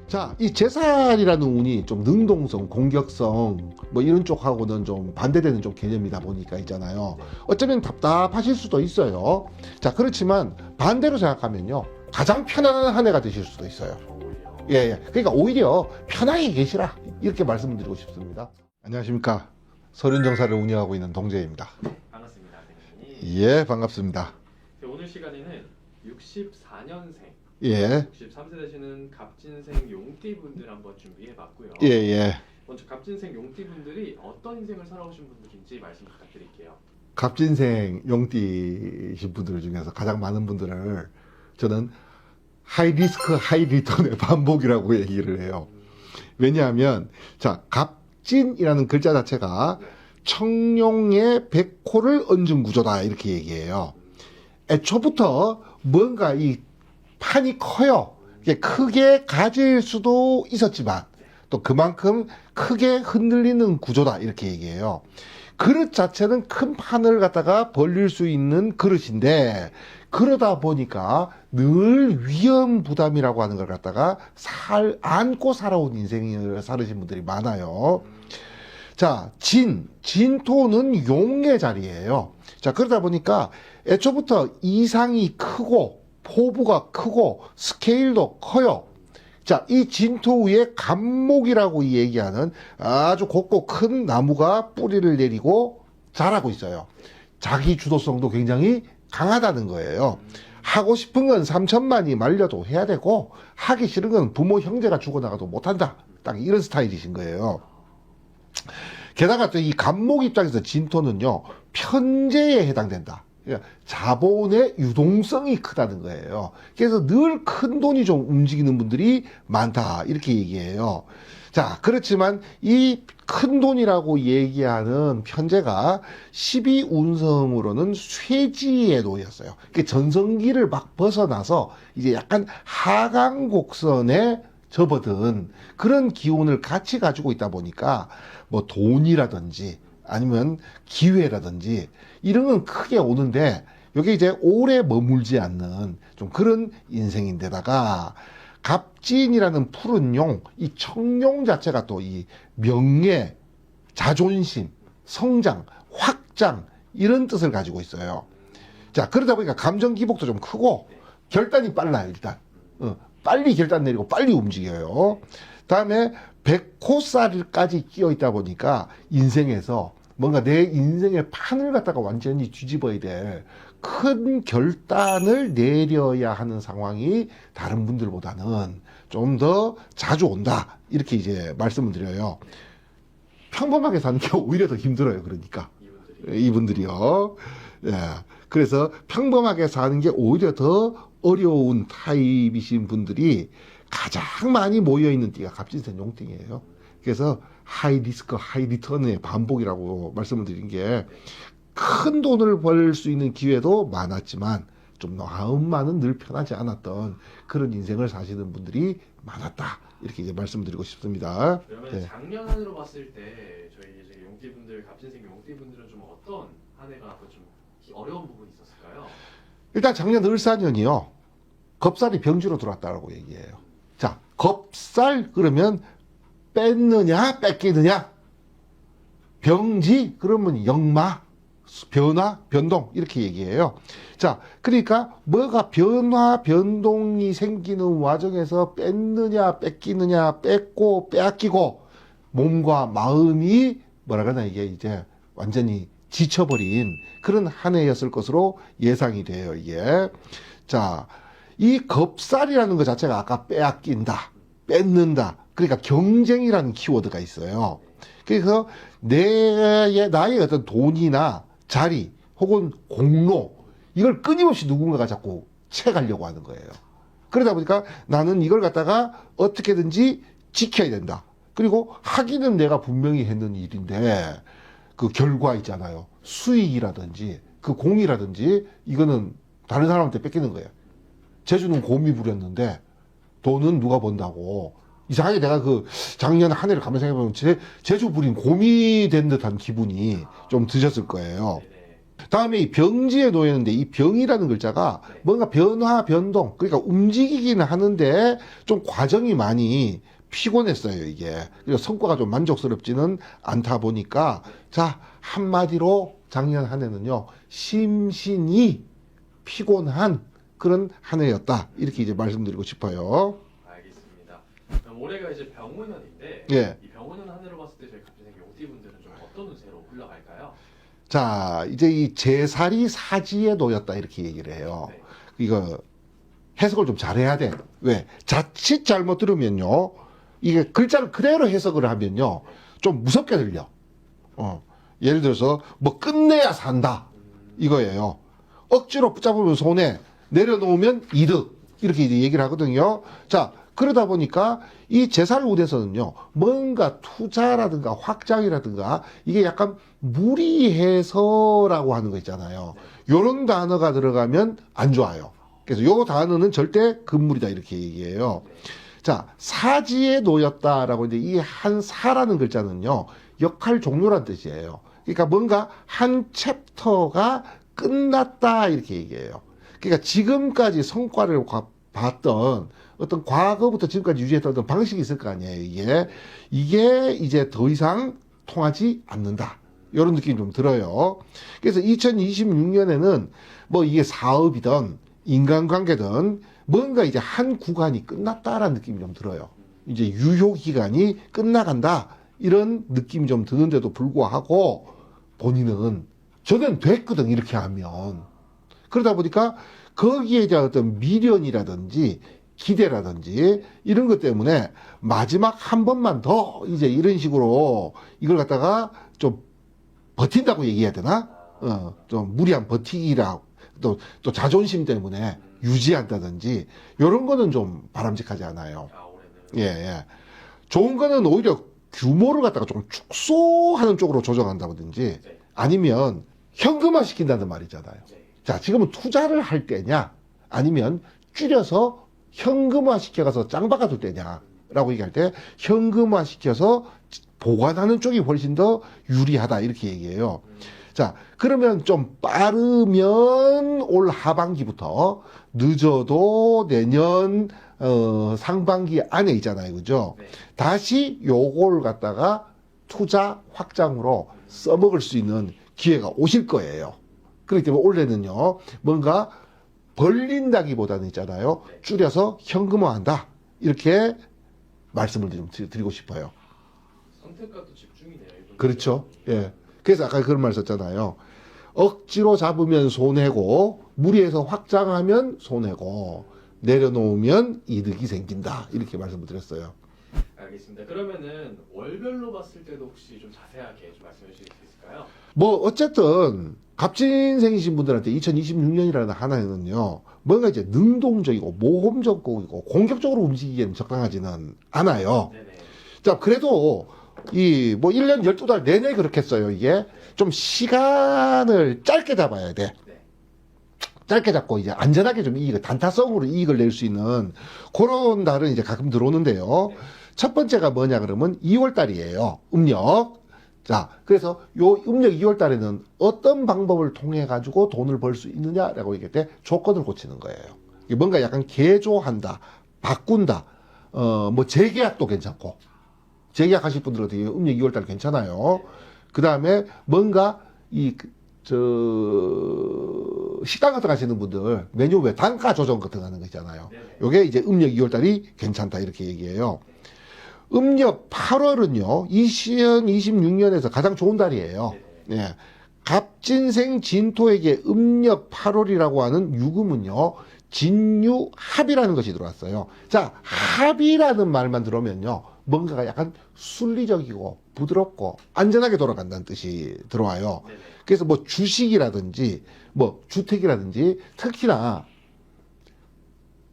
자, 이 제살이라는 운이 좀 능동성, 공격성 뭐 이런 쪽하고는 좀 반대되는 좀 개념이다 보니까 있잖아요. 어쩌면 답답하실 수도 있어요. 자, 그렇지만 반대로 생각하면요, 가장 편안한 한 해가 되실 수도 있어요. 예, 예. 그러니까 오히려 편하게 계시라, 이렇게 말씀드리고 싶습니다. 안녕하십니까. 서륜정사를 운영하고 있는 동재입니다. 반갑습니다, 대표님. 예, 반갑습니다. 오늘 시간에는 64년생, 예, 63세 되시는 갑진생 용띠분들 한번 준비해봤고요. 예, 예. 먼저 갑진생 용띠분들이 어떤 인생을 살아오신 분들인지 말씀 부탁드릴게요. 갑진생 용띠신 분들 중에서 가장 많은 분들을 저는 하이 리스크 하이 리턴의 반복이라고 얘기를 해요. 왜냐하면 자, 갑진이라는 글자 자체가 청룡의 백호를 얹은 구조다, 이렇게 얘기해요. 애초부터 뭔가 이 판이 커요. 이게 크게 가질 수도 있었지만 또 그만큼 크게 흔들리는 구조다, 이렇게 얘기해요. 그릇 자체는 큰 판을 갖다가 벌릴 수 있는 그릇인데, 그러다 보니까 늘 위험 부담이라고 하는 걸 갖다가 안고 살아온 인생을 살으신 분들이 많아요. 자, 진토는 용의 자리예요. 자, 그러다 보니까 애초부터 이상이 크고 포부가 크고 스케일도 커요. 자, 이 진토 위에 갑목이라고 얘기하는 아주 곱고 큰 나무가 뿌리를 내리고 자라고 있어요. 자기 주도성도 굉장히 강하다는 거예요. 하고 싶은 건 3천만이 말려도 해야 되고, 하기 싫은 건 부모 형제가 죽어나가도 못한다, 딱 이런 스타일이신 거예요. 게다가 또 이 갑목 입장에서 진토는요, 편재에 해당된다. 그러니까 자본의 유동성이 크다는 거예요. 그래서 늘 큰 돈이 좀 움직이는 분들이 많다, 이렇게 얘기해요. 자, 그렇지만 이 큰 돈이라고 얘기하는 편재가 12운성으로는 쇠지에 놓였어요. 전성기를 막 벗어나서 이제 약간 하강 곡선에 접어든 그런 기운을 같이 가지고 있다 보니까 뭐 돈이라든지 아니면 기회라든지 이런 건 크게 오는데, 이게 이제 오래 머물지 않는 좀 그런 인생인데다가, 갑진이라는 푸른 용, 이 청룡 자체가 또 이 명예, 자존심, 성장, 확장, 이런 뜻을 가지고 있어요. 자, 그러다 보니까 감정 기복도 좀 크고 결단이 빨라요. 일단 빨리 결단 내리고 빨리 움직여요. 다음에 백호살까지 끼어 있다 보니까 인생에서 뭔가 내 인생의 판을 갖다가 완전히 뒤집어야 될 큰 결단을 내려야 하는 상황이 다른 분들보다는 좀 더 자주 온다, 이렇게 이제 말씀을 드려요. 평범하게 사는 게 오히려 더 힘들어요. 그러니까 이분들이요. 예. 그래서 평범하게 사는 게 오히려 더 어려운 타입이신 분들이 가장 많이 모여있는 띠가 갑진생 용띠예요. 그래서 하이 리스크 하이 리턴의 반복이라고 말씀을 드린 게, 큰 돈을 벌 수 있는 기회도 많았지만 좀 마음만은 늘 편하지 않았던 그런 인생을 사시는 분들이 많았다, 이렇게 이제 말씀드리고 싶습니다. 그러면 네. 작년 한해로 봤을 때 저희 이제 용띠분들, 갑진생 용띠분들은 좀 어떤 한 해가 좀 어려운 부분이 있었을까요? 일단 작년 을사년이요, 겁살이 병지로 들어왔다고 얘기해요. 자, 겁살 그러면 뺐느냐 뺏기느냐, 병지 그러면 역마, 변화, 변동, 이렇게 얘기해요. 자, 그러니까 뭐가 변화, 변동이 생기는 과정에서 뺐느냐 뺏기느냐, 뺏고 빼앗기고 몸과 마음이 뭐라 그러나 이게 이제 완전히 지쳐버린 그런 한 해였을 것으로 예상이 돼요, 이게. 자, 이 겁살이라는 것 자체가 아까 빼앗긴다, 뺏는다, 그러니까 경쟁이라는 키워드가 있어요. 그래서 나의 어떤 돈이나 자리 혹은 공로, 이걸 끊임없이 누군가가 자꾸 채가려고 하는 거예요. 그러다 보니까 나는 이걸 갖다가 어떻게든지 지켜야 된다. 그리고 하기는 내가 분명히 했는 일인데 그 결과 있잖아요. 수익이라든지 그 공이라든지 이거는 다른 사람한테 뺏기는 거예요. 제주는 곰이 부렸는데 돈은 누가 번다고. 이상하게 내가 그 작년 한 해를 가만히 생각해보면 제주 부린 곰이 된 듯한 기분이 좀 드셨을 거예요. 네네. 다음에 이 병지에 놓였는데 이 병이라는 글자가 네. 뭔가 변화, 변동, 그러니까 움직이기는 하는데 좀 과정이 많이 피곤했어요, 이게. 그래서 성과가 좀 만족스럽지는 않다 보니까 자, 한마디로 작년 한 해는요, 심신이 피곤한 그런 한 해였다. 이렇게 이제 말씀드리고 싶어요. 알겠습니다. 그럼 올해가 이제 병원년인데 예. 이 병원년 한 해로 봤을 때 저희 갑진생님 용띠분들은 좀 어떤 운세로 흘러갈까요? 자, 이제 이 제살이 사지에 놓였다. 이렇게 얘기를 해요. 네. 이거 해석을 좀 잘해야 돼. 왜? 자칫 잘못 들으면요, 이게 글자를 그대로 해석을 하면요, 좀 무섭게 들려. 예를 들어서 뭐 끝내야 산다 이거예요. 억지로 붙잡으면 손해, 내려놓으면 이득, 이렇게 이제 얘기를 하거든요. 자, 그러다 보니까 이 제살운에서는요, 뭔가 투자라든가 확장이라든가 이게 약간 무리해서라고 하는 거 있잖아요. 요런 단어가 들어가면 안 좋아요. 그래서 요 단어는 절대 금물이다 이렇게 얘기해요. 자, 사지에 놓였다라고 이제 이 한 사라는 글자는요, 역할 종료란 뜻이에요. 그러니까 뭔가 한 챕터가 끝났다 이렇게 얘기해요. 그러니까 지금까지 성과를 봤던 어떤 과거부터 지금까지 유지했던 어떤 방식이 있을 거 아니에요. 이게 이제 더 이상 통하지 않는다. 이런 느낌이 좀 들어요. 그래서 2026년에는 뭐 이게 사업이든 인간관계든 뭔가 이제 한 구간이 끝났다라는 느낌이 좀 들어요. 이제 유효 기간이 끝나간다. 이런 느낌이 좀 드는데도 불구하고 본인은 저는 됐거든 이렇게 하면. 그러다 보니까 거기에 이제 어떤 미련이라든지 기대라든지 이런 것 때문에 마지막 한 번만 더 이제 이런 식으로 이걸 갖다가 좀 버틴다고 얘기해야 되나? 좀 무리한 버티기라 또 자존심 때문에 유지한다든지 이런 거는 좀 바람직하지 않아요. 예. 좋은 거는 오히려 규모를 갖다가 좀 축소하는 쪽으로 조정한다든지 아니면 현금화 시킨다는 말이 있잖아요. 자, 지금은 투자를 할 때냐 아니면 줄여서 현금화 시켜가서 짱 박아둘 때냐라고 얘기할 때 현금화 시켜서 보관하는 쪽이 훨씬 더 유리하다 이렇게 얘기해요. 자, 그러면 좀 빠르면 올 하반기부터 늦어도 내년 상반기 안에 있잖아요. 그죠? 네. 다시 요걸 갖다가 투자 확장으로 써먹을 수 있는 기회가 오실 거예요. 그렇기 때문에 올해는요, 뭔가 벌린다기보다는 있잖아요. 줄여서 현금화한다. 이렇게 말씀을 좀 드리고 싶어요. 선택과 또 집중이네요. 이분 그렇죠. 분들은. 예. 그래서 아까 그런 말 썼잖아요. 억지로 잡으면 손해고, 무리해서 확장하면 손해고, 내려놓으면 이득이 생긴다. 이렇게 말씀을 드렸어요. 알겠습니다. 그러면은 월별로 봤을 때도 혹시 좀 자세하게 좀 말씀해 주실 수 있을까요? 뭐, 어쨌든, 갑진생이신 분들한테 2026년이라는 하나에는요, 뭔가 이제 능동적이고, 모험적이고, 공격적으로 움직이기에는 적당하지는 않아요. 네네. 자, 그래도, 뭐, 1년 12달 내내 그렇겠어요, 이게. 좀 시간을 짧게 잡아야 돼. 네. 짧게 잡고, 이제 안전하게 좀 단타성으로 이익을 낼 수 있는 그런 달은 이제 가끔 들어오는데요. 네. 첫 번째가 뭐냐 그러면 2월 달이에요. 음력. 자, 그래서 요 음력 2월 달에는 어떤 방법을 통해 가지고 돈을 벌 수 있느냐라고 얘기할 때 조건을 고치는 거예요. 이게 뭔가 약간 개조한다, 바꾼다, 뭐 재계약도 괜찮고, 재계약하실 분들은 되게 음력 2월 달 괜찮아요. 그 다음에 뭔가 식당 같은 거 하시는 분들 메뉴 왜 단가 조정 같은 거 하는 거 있잖아요. 요게 이제 음력 2월 달이 괜찮다 이렇게 얘기해요. 음력 8월은요, 2026년에서 가장 좋은 달이에요. 예. 갑진생 진토에게 음력 8월이라고 하는 유금은요, 진유합이라는 것이 들어왔어요. 자, 합이라는 말만 들어오면요, 뭔가가 약간 순리적이고 부드럽고 안전하게 돌아간다는 뜻이 들어와요. 그래서 뭐 주식이라든지 뭐 주택이라든지 특히나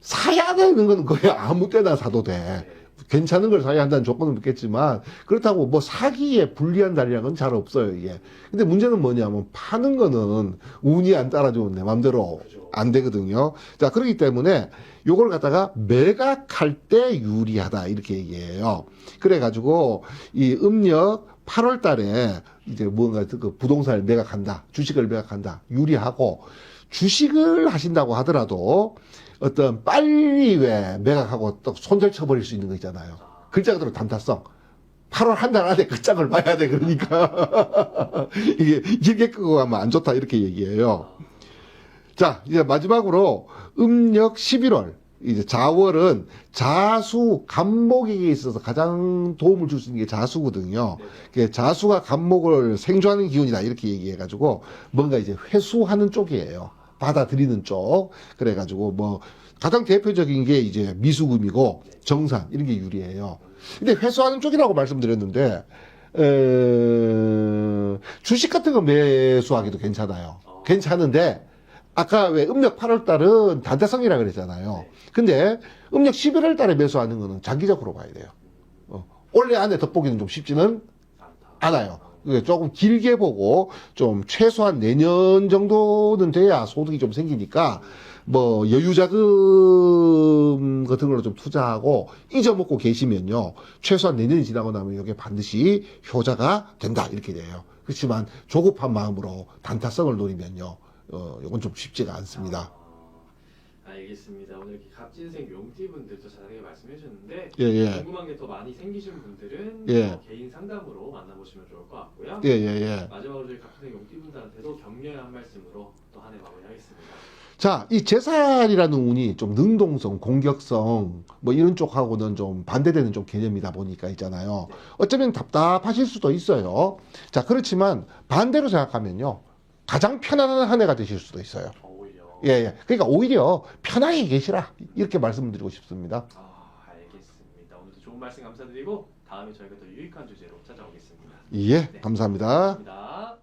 사야 되는 건 거의 아무 때나 사도 돼. 괜찮은 걸 사야 한다는 조건은 있겠지만 그렇다고 뭐 사기에 불리한 달이라는 건 잘 없어요 이게. 근데 문제는 뭐냐면 파는 거는 운이 안 따라주면 내 맘대로 그죠. 안 되거든요. 자, 그렇기 때문에 요걸 갖다가 매각할 때 유리하다 이렇게 얘기해요. 그래가지고 이 음력 8월 달에 이제 뭔가 그 부동산을 매각한다, 주식을 매각한다 유리하고, 주식을 하신다고 하더라도 어떤 빨리 왜 매각하고 또 손절 쳐버릴 수 있는 거 있잖아요. 글자 그대로 단타성. 8월 한 달 안에 끝장을 봐야 돼. 그러니까 이게 길게 끄고 가면 안 좋다 이렇게 얘기해요. 자, 이제 마지막으로 음력 11월 이제 자월은 자수 간목에게 있어서 가장 도움을 줄 수 있는 게 자수거든요. 네. 자수가 간목을 생존하는 기운이다 이렇게 얘기해가지고 뭔가 이제 회수하는 쪽이에요. 받아들이는 쪽. 그래가지고 뭐 가장 대표적인 게 이제 미수금이고 정산 이런 게 유리해요. 근데 회수하는 쪽이라고 말씀드렸는데 주식 같은 거 매수하기도 괜찮아요. 괜찮은데 아까 왜 음력 8월 달은 단타성이라 그랬잖아요. 근데 음력 11월 달에 매수하는 거는 장기적으로 봐야 돼요. 올해 안에 덧보기는 좀 쉽지는 않아요. 조금 길게 보고 좀 최소한 내년 정도는 돼야 소득이 좀 생기니까 뭐 여유자금 같은 걸로 좀 투자하고 잊어먹고 계시면요 최소한 내년이 지나고 나면 이게 반드시 효자가 된다 이렇게 돼요. 그렇지만 조급한 마음으로 단타성을 노리면요 이건 좀 쉽지가 않습니다. 알겠습니다. 오늘 이렇게 갑진생 용띠분들도 자세하게 말씀해 주셨는데 예. 궁금한 게 더 많이 생기신 분들은 예. 개인 상담으로 만나보시면 좋을 것 같고요. 예. 마지막으로 저희 갑진생 용띠분들한테도 격려의 한 말씀으로 또 한 해 마무리하겠습니다. 자, 이 제살이라는 운이 좀 능동성, 공격성 뭐 이런 쪽하고는 좀 반대되는 좀 개념이다 보니까 있잖아요. 어쩌면 답답하실 수도 있어요. 자, 그렇지만 반대로 생각하면요. 가장 편안한 한 해가 되실 수도 있어요. 오히려. 예. 그러니까 오히려 편하게 계시라. 이렇게 말씀드리고 싶습니다. 알겠습니다. 오늘도 좋은 말씀 감사드리고 다음에 저희가 더 유익한 주제로 찾아오겠습니다. 예, 네. 감사합니다. 감사합니다.